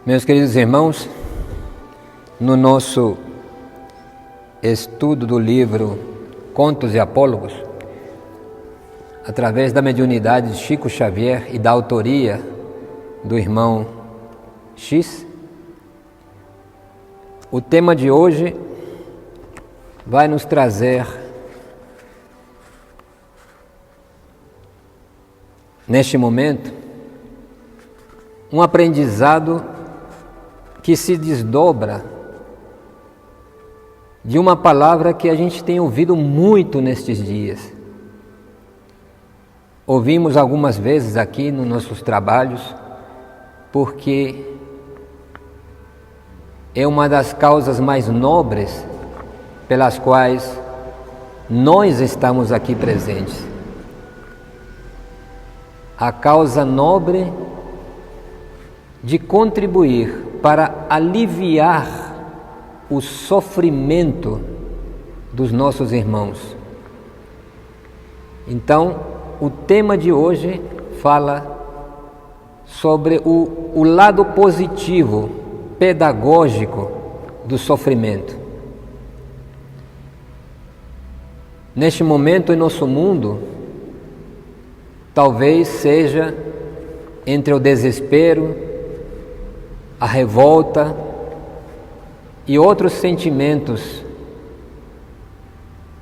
Meus queridos irmãos, no nosso estudo do livro Contos e Apólogos, através da mediunidade de Chico Xavier e da autoria do irmão X, o tema de hoje vai nos trazer, neste momento, um aprendizado que se desdobra de uma palavra que a gente tem ouvido muito nestes dias. Ouvimos algumas vezes aqui nos nossos trabalhos, porque é uma das causas mais nobres pelas quais nós estamos aqui presentes. A causa nobre de contribuir para aliviar o sofrimento dos nossos irmãos. Então, o tema de hoje fala sobre o lado positivo, pedagógico do sofrimento. Neste momento em nosso mundo, talvez seja entre o desespero, a revolta e outros sentimentos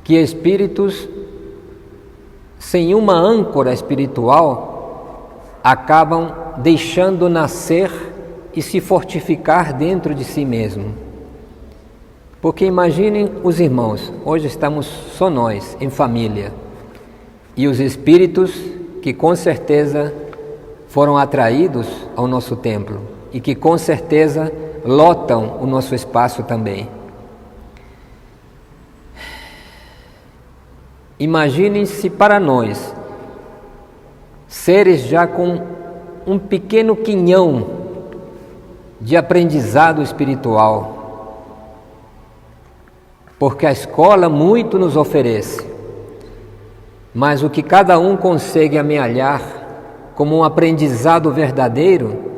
que espíritos sem uma âncora espiritual acabam deixando nascer e se fortificar dentro de si mesmo. Porque imaginem os irmãos, hoje estamos só nós, em família, e os espíritos que com certeza foram atraídos ao nosso templo e que com certeza lotam o nosso espaço também. Imaginem se para nós, seres já com um pequeno quinhão de aprendizado espiritual, porque a escola muito nos oferece, mas o que cada um consegue amealhar como um aprendizado verdadeiro,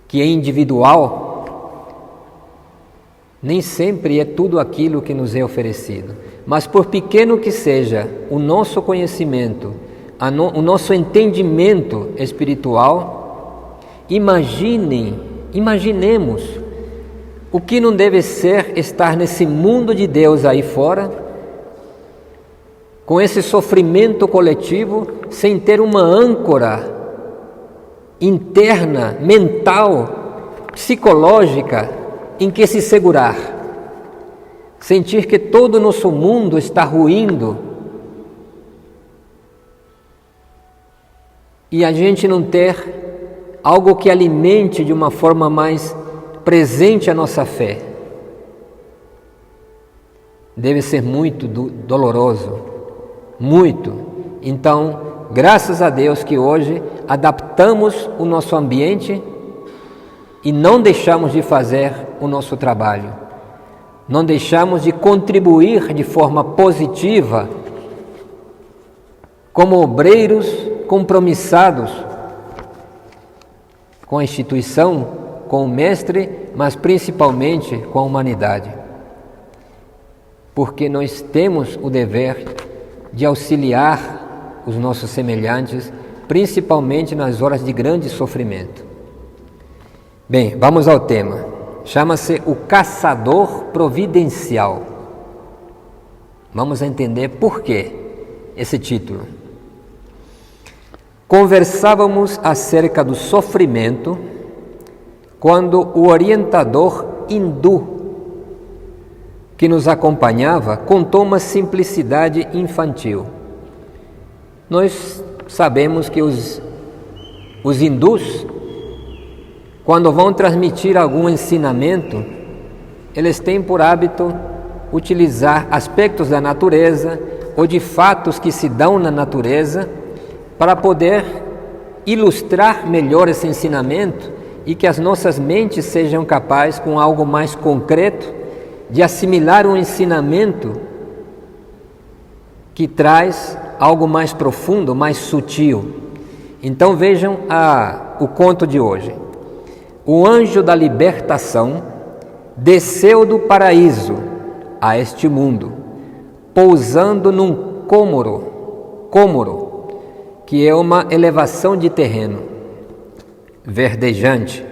que é individual, nem sempre é tudo aquilo que nos é oferecido. Mas por pequeno que seja o nosso conhecimento, o nosso entendimento espiritual, imaginemos o que não deve ser estar nesse mundo de Deus aí fora, com esse sofrimento coletivo, sem ter uma âncora interna, mental, psicológica, em que se segurar. Sentir que todo o nosso mundo está ruindo e a gente não ter algo que alimente de uma forma mais presente a nossa fé. Deve ser muito doloroso, muito. Então, graças a Deus que hoje adaptamos o nosso ambiente e não deixamos de fazer o nosso trabalho. Não deixamos de contribuir de forma positiva como obreiros compromissados com a instituição, com o Mestre, mas principalmente com a humanidade. Porque nós temos o dever de auxiliar os nossos semelhantes, principalmente nas horas de grande sofrimento. Bem, vamos ao tema. Chama-se o caçador providencial. Vamos entender por que esse título. Conversávamos acerca do sofrimento quando o orientador hindu que nos acompanhava contou uma simplicidade infantil. Nós sabemos que os hindus, quando vão transmitir algum ensinamento, eles têm por hábito utilizar aspectos da natureza ou de fatos que se dão na natureza para poder ilustrar melhor esse ensinamento e que as nossas mentes sejam capazes, com algo mais concreto, de assimilar um ensinamento que traz algo mais profundo, mais sutil. Então vejam o conto de hoje. o anjo da libertação desceu do paraíso a este mundo, pousando num cômoro, que é uma elevação de terreno verdejante.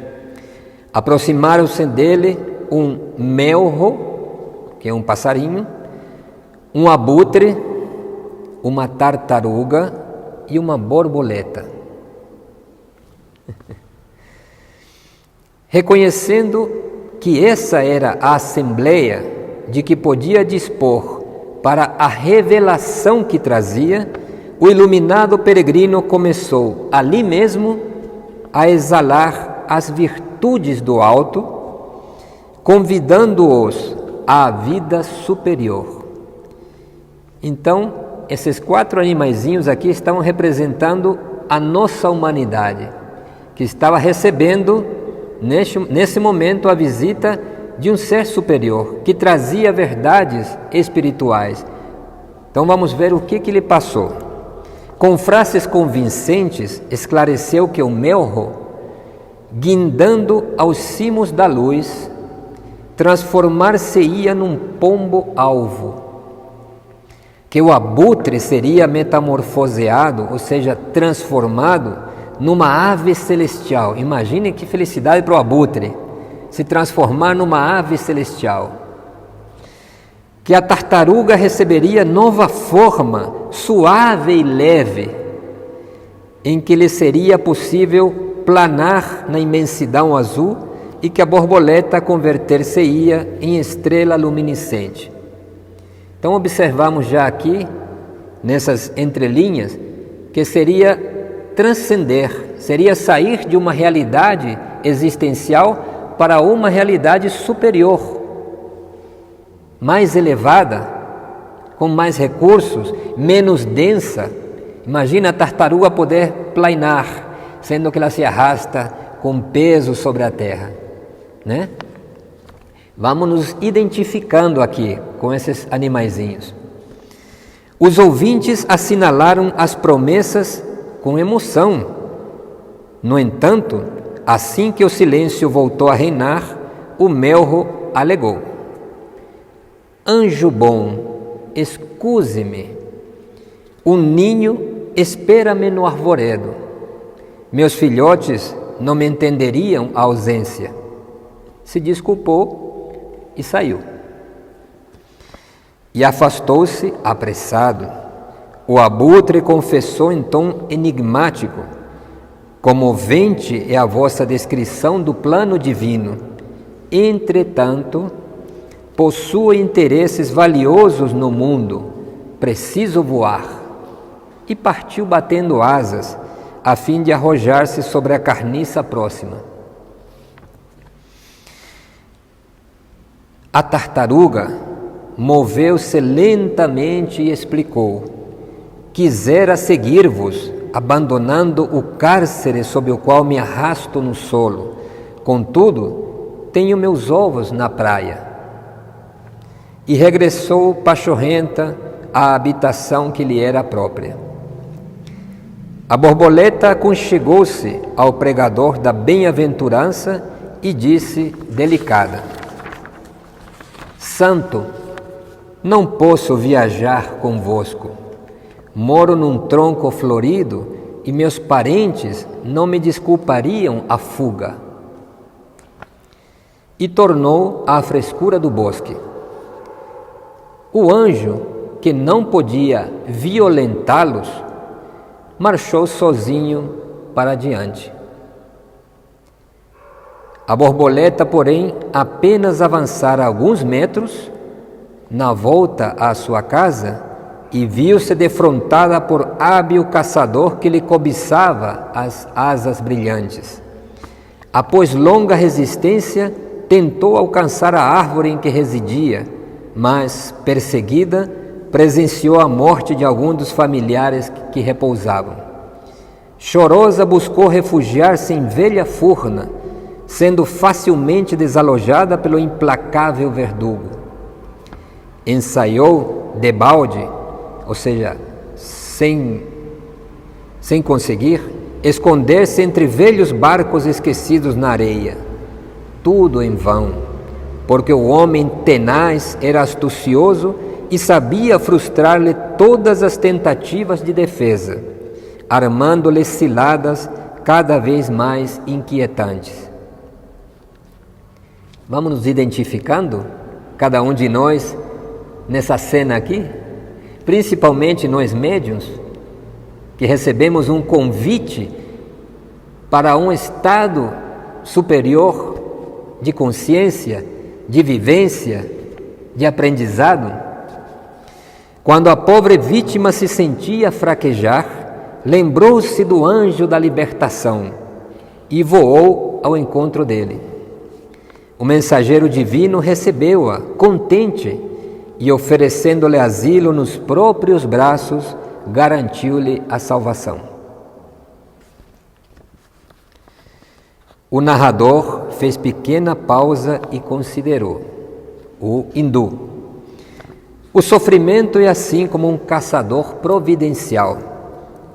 Aproximaram-se dele um melro, que é um passarinho, um abutre, uma tartaruga e uma borboleta. Reconhecendo que essa era a assembleia de que podia dispor para a revelação que trazia, o iluminado peregrino começou ali mesmo a exalar as virtudes do alto, convidando-os à vida superior. Então, esses 4 animaizinhos aqui estão representando a nossa humanidade, que estava recebendo nesse momento a visita de um ser superior, que trazia verdades espirituais. Então vamos ver o que lhe passou. Com frases convincentes, esclareceu que o melro, guindando aos cimos da luz, transformar-se-ia num pombo-alvo, que o abutre seria metamorfoseado, ou seja, transformado numa ave celestial. Imagine que felicidade para o abutre, se transformar numa ave celestial. Que a tartaruga receberia nova forma, suave e leve, em que lhe seria possível planar na imensidão azul, e que a borboleta converter-se-ia em estrela luminescente. Então observamos já aqui, nessas entrelinhas, que seria transcender, seria sair de uma realidade existencial para uma realidade superior, mais elevada, com mais recursos, menos densa. Imagina a tartaruga poder planar, sendo que ela se arrasta com peso sobre a terra, né? Vamos nos identificando aqui com esses animaizinhos. Os ouvintes assinalaram as promessas com emoção. No entanto, assim que o silêncio voltou a reinar, o melro alegou: anjo bom, escuse-me, o ninho espera-me no arvoredo. Meus filhotes não me entenderiam a ausência. Se desculpou e saiu. E afastou-se apressado. O abutre confessou em tom enigmático: comovente é a vossa descrição do plano divino. Entretanto, possuo interesses valiosos no mundo, preciso voar. E partiu batendo asas, a fim de arrojar-se sobre a carniça próxima. A tartaruga moveu-se lentamente e explicou: quisera seguir-vos, abandonando o cárcere sob o qual me arrasto no solo. Contudo, tenho meus ovos na praia. E regressou pachorrenta à habitação que lhe era própria. A borboleta aconchegou-se ao pregador da bem-aventurança e disse delicada: Santo, não posso viajar convosco. Moro num tronco florido e meus parentes não me desculpariam a fuga. E tornou à frescura do bosque. O anjo, que não podia violentá-los, marchou sozinho para adiante. A borboleta, porém, apenas avançara alguns metros, na volta à sua casa, e viu-se defrontada por hábil caçador que lhe cobiçava as asas brilhantes. Após longa resistência, tentou alcançar a árvore em que residia, mas, perseguida, presenciou a morte de algum dos familiares que repousavam. Chorosa buscou refugiar-se em velha furna, sendo facilmente desalojada pelo implacável verdugo. Ensaiou debalde, ou seja, sem conseguir, esconder-se entre velhos barcos esquecidos na areia. tudo em vão, porque o homem tenaz era astucioso e sabia frustrar-lhe todas as tentativas de defesa, armando-lhe ciladas cada vez mais inquietantes. Vamos nos identificando, cada um de nós, nessa cena aqui? Principalmente nós médiuns, que recebemos um convite para um estado superior de consciência, de vivência, de aprendizado. Quando a pobre vítima se sentia fraquejar, lembrou-se do anjo da libertação e voou ao encontro dele. O mensageiro divino recebeu-a, contente, e oferecendo-lhe asilo nos próprios braços, garantiu-lhe a salvação. O narrador fez pequena pausa e considerou. O hindu. O sofrimento é assim como um caçador providencial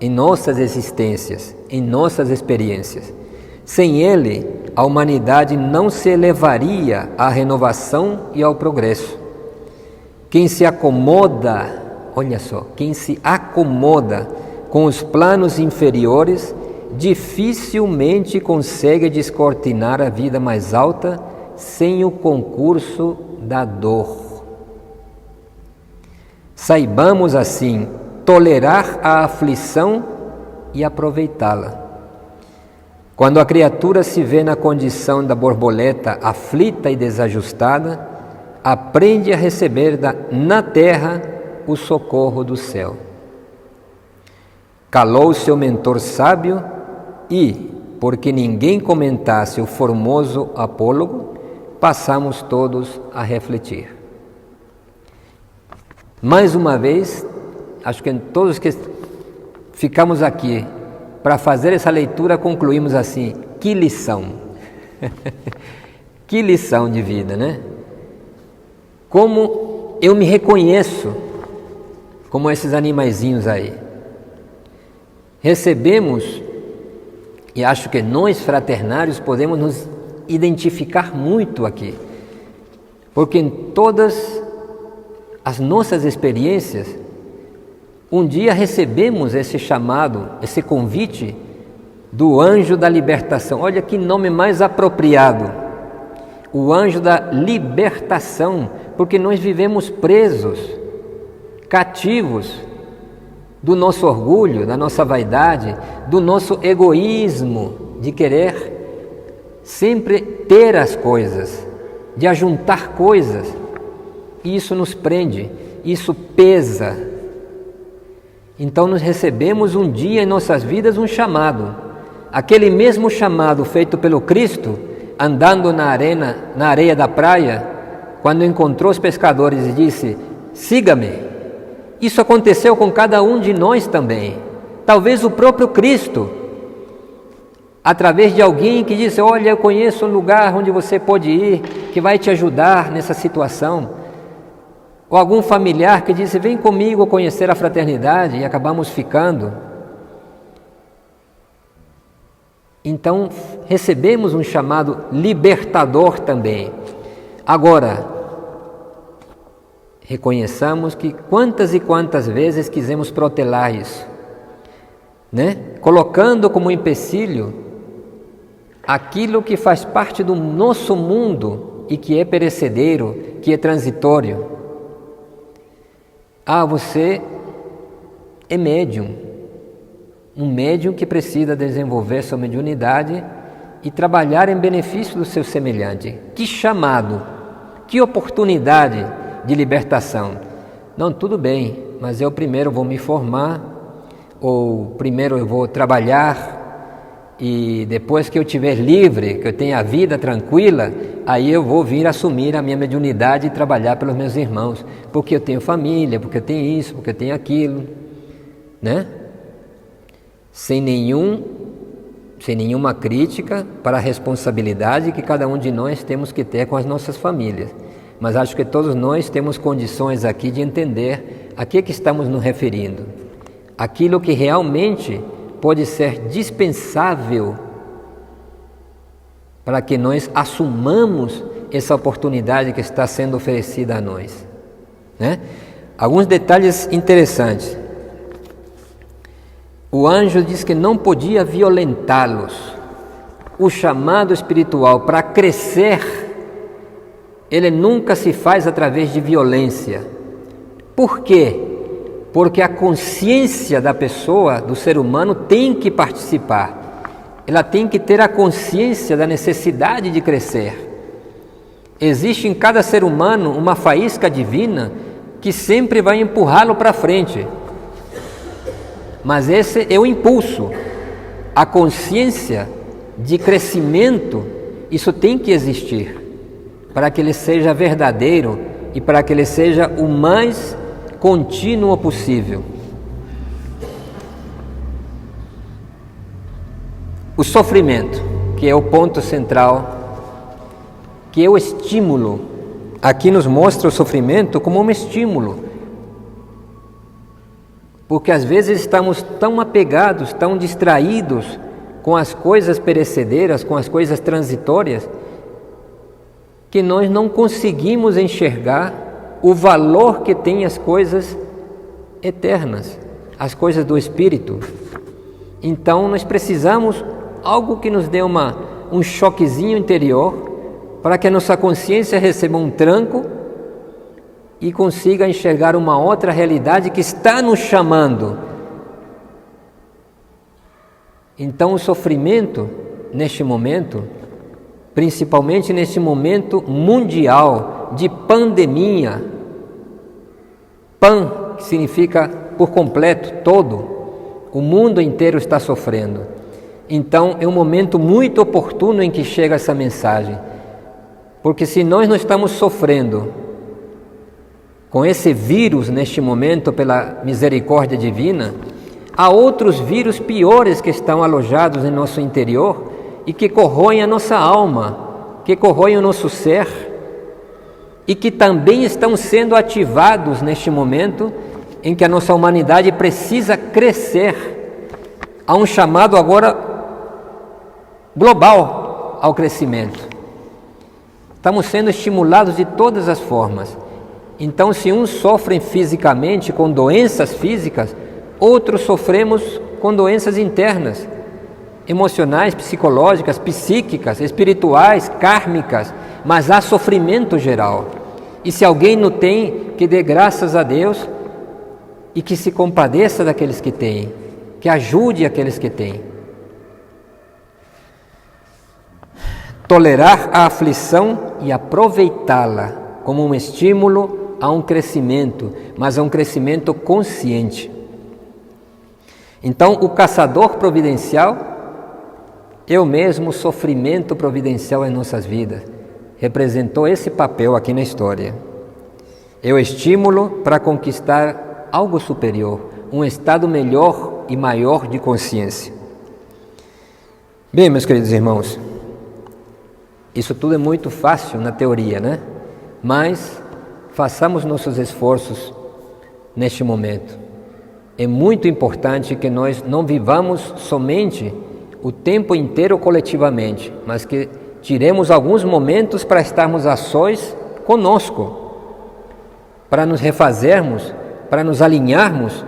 em nossas existências, em nossas experiências. Sem ele, a humanidade não se elevaria à renovação e ao progresso. Quem se acomoda, olha só, quem se acomoda com os planos inferiores, dificilmente consegue descortinar a vida mais alta sem o concurso da dor. Saibamos, assim, tolerar a aflição e aproveitá-la. Quando a criatura se vê na condição da borboleta aflita e desajustada, aprende a receber na terra o socorro do céu. Calou seu mentor sábio e, porque ninguém comentasse o formoso apólogo, passamos todos a refletir. Mais uma vez, acho que todos que ficamos aqui para fazer essa leitura concluímos assim: que lição! Que lição de vida, né? Como eu me reconheço como esses animaizinhos aí. Recebemos, e acho que nós fraternários podemos nos identificar muito aqui, porque em todas as nossas experiências, um dia recebemos esse chamado, esse convite do anjo da libertação. Olha que nome mais apropriado, o anjo da libertação, porque nós vivemos presos, cativos do nosso orgulho, da nossa vaidade, do nosso egoísmo de querer sempre ter as coisas, de ajuntar coisas. E isso nos prende, isso pesa. Então nós recebemos um dia em nossas vidas um chamado, aquele mesmo chamado feito pelo Cristo, andando na areia da praia, quando encontrou os pescadores e disse: siga-me. Isso aconteceu com cada um de nós também. Talvez o próprio Cristo, através de alguém que disse: olha, eu conheço um lugar onde você pode ir, que vai te ajudar nessa situação. Ou algum familiar que disse: vem comigo conhecer a fraternidade, e acabamos ficando. Então, recebemos um chamado libertador também. Agora, reconheçamos que quantas e quantas vezes quisemos protelar isso, né? Colocando como empecilho aquilo que faz parte do nosso mundo e que é perecedero, que é transitório. Ah, você é médium, um médium que precisa desenvolver sua mediunidade e trabalhar em benefício do seu semelhante. Que chamado, que oportunidade de libertação. Não, tudo bem, mas eu primeiro vou me formar, ou primeiro eu vou trabalhar, e depois que eu estiver livre, que eu tenha a vida tranquila, aí eu vou vir assumir a minha mediunidade e trabalhar pelos meus irmãos, porque eu tenho família, porque eu tenho isso, porque eu tenho aquilo, né? Sem nenhuma crítica para a responsabilidade que cada um de nós temos que ter com as nossas famílias. Mas acho que todos nós temos condições aqui de entender a que estamos nos referindo. Aquilo que realmente pode ser dispensável para que nós assumamos essa oportunidade que está sendo oferecida a nós, né? Alguns detalhes interessantes. O anjo diz que não podia violentá-los. O chamado espiritual para crescer, ele nunca se faz através de violência. Por quê? Porque a consciência da pessoa, do ser humano, tem que participar. Ela tem que ter a consciência da necessidade de crescer. Existe em cada ser humano uma faísca divina que sempre vai empurrá-lo para frente. Mas esse é o impulso. A consciência de crescimento, isso tem que existir para que ele seja verdadeiro e para que ele seja o mais contínuo possível. O sofrimento, que é o ponto central, que é o estímulo. Aqui nos mostra o sofrimento como um estímulo, porque às vezes estamos tão apegados, tão distraídos com as coisas perecedeiras, com as coisas transitórias, que nós não conseguimos enxergar o valor que tem as coisas eternas, as coisas do Espírito. Então nós precisamos algo que nos dê um choquezinho interior, para que a nossa consciência receba um tranco e consiga enxergar uma outra realidade que está nos chamando. Então o sofrimento, neste momento, principalmente neste momento mundial de pandemia, pan, que significa por completo, todo, o mundo inteiro está sofrendo. Então é um momento muito oportuno em que chega essa mensagem, porque se nós não estamos sofrendo com esse vírus neste momento pela misericórdia divina, há outros vírus piores que estão alojados em nosso interior e que corroem a nossa alma, que corroem o nosso ser e que também estão sendo ativados neste momento em que a nossa humanidade precisa crescer. Há um chamado agora global ao crescimento. Estamos sendo estimulados de todas as formas. Então, se uns sofrem fisicamente com doenças físicas, outros sofremos com doenças internas, emocionais, psicológicas, psíquicas, espirituais, kármicas, mas há sofrimento geral. E se alguém não tem, que dê graças a Deus e que se compadeça daqueles que têm, que ajude aqueles que têm. Tolerar a aflição e aproveitá-la como um estímulo a um crescimento, mas a um crescimento consciente. Então, o caçador providencial é o mesmo sofrimento providencial em nossas vidas. Representou esse papel aqui na história. É o estímulo para conquistar algo superior, um estado melhor e maior de consciência. Bem, meus queridos irmãos, isso tudo é muito fácil na teoria, né? Mas façamos nossos esforços neste momento. É muito importante que nós não vivamos somente o tempo inteiro coletivamente, mas que tiremos alguns momentos para estarmos a sós conosco, para nos refazermos, para nos alinharmos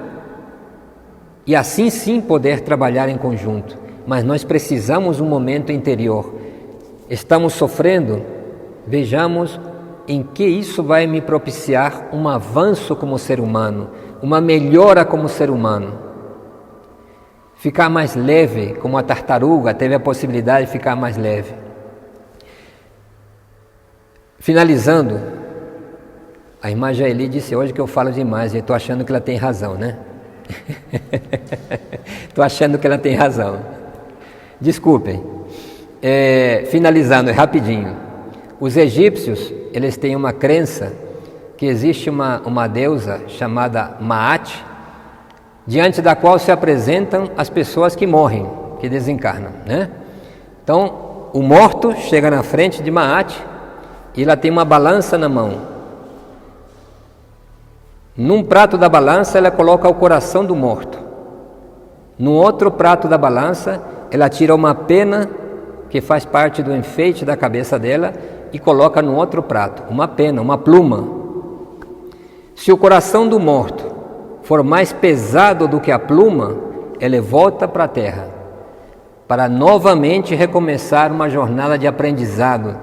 e assim sim poder trabalhar em conjunto. Mas nós precisamos um momento interior. Estamos sofrendo? Vejamos em que isso vai me propiciar um avanço como ser humano, uma melhora como ser humano. Ficar mais leve, como a tartaruga teve a possibilidade de ficar mais leve. Finalizando, a irmã Jaeli disse hoje que eu falo demais e estou achando que ela tem razão, né? Estou achando que ela tem razão. Desculpem. Finalizando, rapidinho. Os egípcios, eles têm uma crença que existe uma deusa chamada Maat, diante da qual se apresentam as pessoas que morrem, que desencarnam, né? Então, o morto chega na frente de Maat e ela tem uma balança na mão. Num prato da balança, ela coloca o coração do morto. No outro prato da balança, ela tira uma pena que faz parte do enfeite da cabeça dela, e coloca no outro prato uma pena, uma pluma. Se o coração do morto for mais pesado do que a pluma, ele volta para a terra, para novamente recomeçar uma jornada de aprendizado,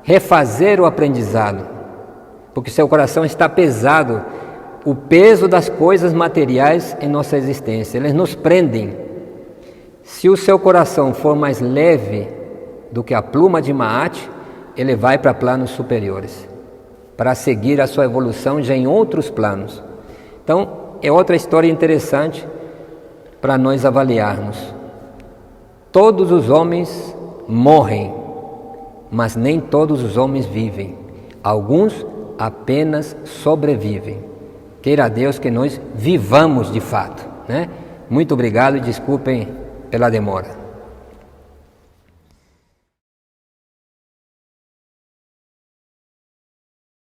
refazer o aprendizado, porque seu coração está pesado, o peso das coisas materiais em nossa existência, eles nos prendem. Se o seu coração for mais leve do que a pluma de Maat, ele vai para planos superiores, para seguir a sua evolução já em outros planos. Então, é outra história interessante para nós avaliarmos. Todos os homens morrem, mas nem todos os homens vivem. Alguns apenas sobrevivem. Queira Deus que nós vivamos de fato, né? Muito obrigado e desculpem pela demora.